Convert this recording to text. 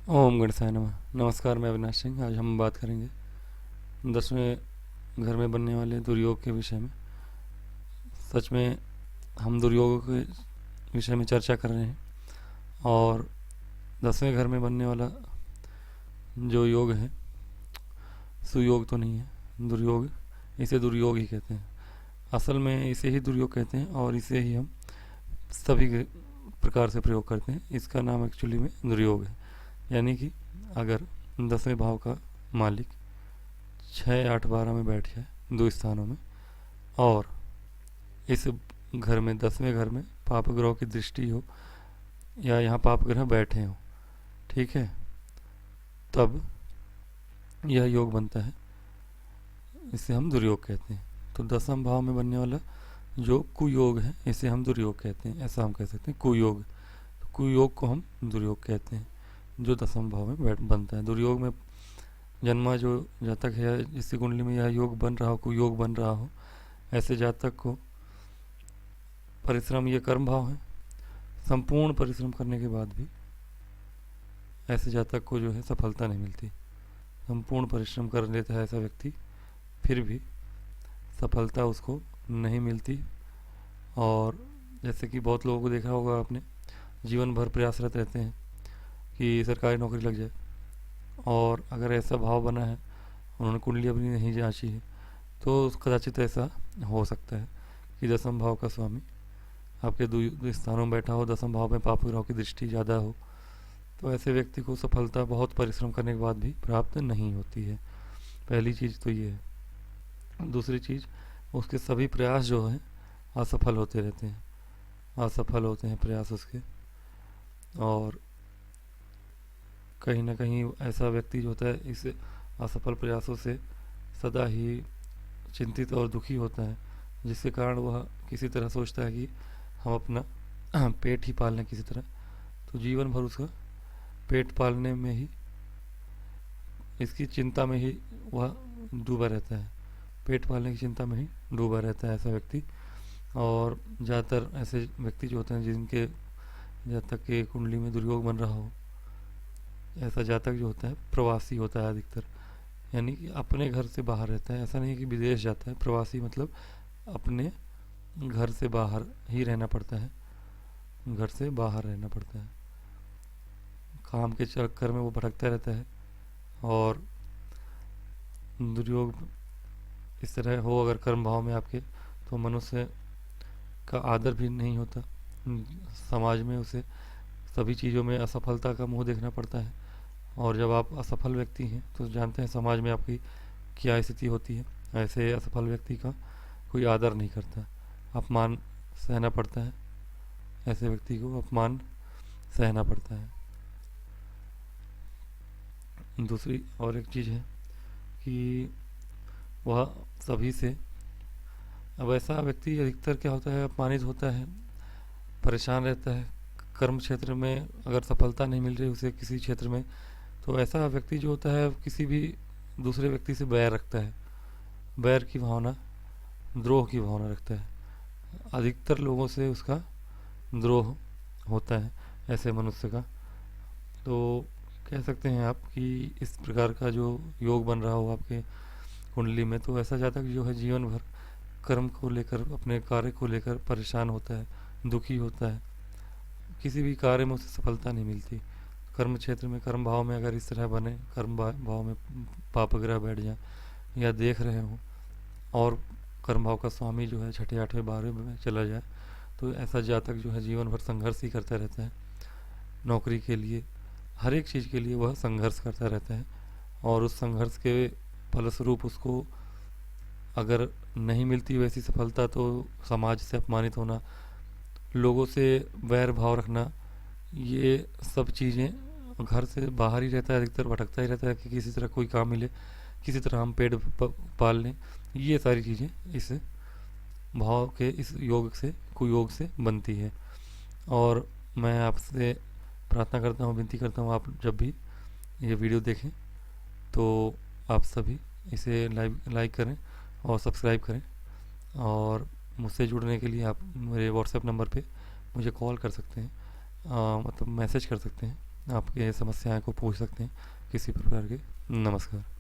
ओम गणेशाय नमः। नमस्कार, मैं अविनाश सिंह। आज हम बात करेंगे 10वें घर में बनने वाले दुर्योग के विषय में। सच में हम दुर्योगों के विषय में चर्चा कर रहे हैं, और 10वें घर में बनने वाला जो योग है, सुयोग तो नहीं है, दुर्योग, इसे दुर्योग ही कहते हैं। असल में इसे ही दुर्योग कहते हैं और इसे ही हम सभी के प्रकार से प्रयोग करते हैं। इसका नाम एक्चुअली में दुर्योग है। यानी कि अगर 10वें भाव का मालिक 6, 8, 12 में बैठ जाए, दो स्थानों में, और इस घर में 10वें घर में पाप ग्रह की दृष्टि हो, या यहाँ पाप ग्रह बैठे हो, ठीक है, तब यह योग बनता है। इसे हम दुर्योग कहते हैं। तो 10वें भाव में बनने वाला जो कुयोग है, इसे हम दुर्योग कहते हैं। ऐसा हम कह सकते हैं, कुयोग। तो कुयोग को हम दुर्योग कहते हैं, जो 10वें भाव में बैठ बनता है। दुर्योग में जन्मा जो जातक है, जिसकी कुंडली में यह योग बन रहा हो, कुयोग बन रहा हो, ऐसे जातक को परिश्रम, ये कर्म भाव है, संपूर्ण परिश्रम करने के बाद भी ऐसे जातक को जो है सफलता नहीं मिलती। संपूर्ण परिश्रम कर लेता है ऐसा व्यक्ति, फिर भी सफलता उसको नहीं मिलती। और जैसे कि बहुत लोगों को देखा होगा आपने, जीवन भर प्रयासरत रहते हैं कि सरकारी नौकरी लग जाए, और अगर ऐसा भाव बना है, उन्होंने कुंडली अपनी नहीं जांची है, तो कदाचित ऐसा हो सकता है कि 10वें भाव का स्वामी आपके दो स्थानों में बैठा हो, 10वें भाव में पाप ग्रहों की दृष्टि ज़्यादा हो, तो ऐसे व्यक्ति को सफलता बहुत परिश्रम करने के बाद भी प्राप्त नहीं होती है। पहली चीज़ तो ये है। दूसरी चीज़, उसके सभी प्रयास जो हैं असफल होते रहते हैं, असफल होते हैं प्रयास उसके। और कहीं ना कहीं ऐसा व्यक्ति जो होता है, इस असफल प्रयासों से सदा ही चिंतित और दुखी होता है, जिसके कारण वह किसी तरह सोचता है कि हम अपना पेट ही पाल लें किसी तरह। तो जीवन भर उसका पेट पालने में ही, इसकी चिंता में ही वह डूबा रहता है, पेट पालने की चिंता में ही डूबा रहता है ऐसा व्यक्ति। और ज़्यादातर ऐसे व्यक्ति जो होते हैं, जिनके जातक के कुंडली में दुर्योग बन रहा हो, ऐसा जातक जो होता है प्रवासी होता है अधिकतर। यानी कि अपने घर से बाहर रहता है। ऐसा नहीं कि विदेश जाता है। प्रवासी मतलब अपने घर से बाहर ही रहना पड़ता है, घर से बाहर रहना पड़ता है, काम के चक्कर में वो भटकता रहता है। और दुर्योग इस तरह हो अगर कर्म भाव में आपके, तो मनुष्य का आदर भी नहीं होता, समाज में उसे सभी चीज़ों में असफलता का मुंह देखना पड़ता है। और जब आप असफल व्यक्ति हैं, तो जानते हैं समाज में आपकी क्या स्थिति होती है। ऐसे असफल व्यक्ति का कोई आदर नहीं करता, अपमान सहना पड़ता है। ऐसे व्यक्ति को अपमान सहना पड़ता है। दूसरी और एक चीज़ है कि वह सभी से, अब ऐसा व्यक्ति अधिकतर क्या होता है, अपमानित होता है, परेशान रहता है। कर्म क्षेत्र में अगर सफलता नहीं मिल रही उसे किसी क्षेत्र में, तो ऐसा व्यक्ति जो होता है किसी भी दूसरे व्यक्ति से बैर रखता है, बैर की भावना, द्रोह की भावना रखता है। अधिकतर लोगों से उसका द्रोह होता है ऐसे मनुष्य का। तो कह सकते हैं आप कि इस प्रकार का जो योग बन रहा हो आपके कुंडली में, तो ऐसा जातक जो है जीवन भर कर्म को लेकर, अपने कार्य को लेकर परेशान होता है, दुखी होता है। किसी भी कार्य में उसे सफलता नहीं मिलती। कर्म क्षेत्र में, कर्म भाव में अगर इस तरह बने, कर्म भाव में पाप ग्रह बैठ जाए या देख रहे हो, और कर्म भाव का स्वामी जो है 6, 8, 12 में चला जाए, तो ऐसा जातक जो है जीवन भर संघर्ष ही करता रहता है। नौकरी के लिए, हर एक चीज़ के लिए वह संघर्ष करता रहता है। और उस संघर्ष के फलस्वरूप उसको अगर नहीं मिलती वैसी सफलता, तो समाज से अपमानित होना, लोगों से वैर भाव रखना, ये सब चीज़ें, घर से बाहर ही रहता है, अधिकतर भटकता ही रहता है कि किसी तरह कोई काम मिले, किसी तरह हम पेट पाल लें। ये सारी चीज़ें इस भाव के, इस योग से, कुयोग से बनती है। और मैं आपसे प्रार्थना करता हूँ, विनती करता हूँ, आप जब भी ये वीडियो देखें तो आप सभी इसे लाइक करें और सब्सक्राइब करें। और मुझसे जुड़ने के लिए आप मेरे व्हाट्सएप नंबर पे मुझे कॉल कर सकते हैं, मतलब मैसेज कर सकते हैं। आपके समस्याएं को पूछ सकते हैं किसी प्रकार के। नमस्कार।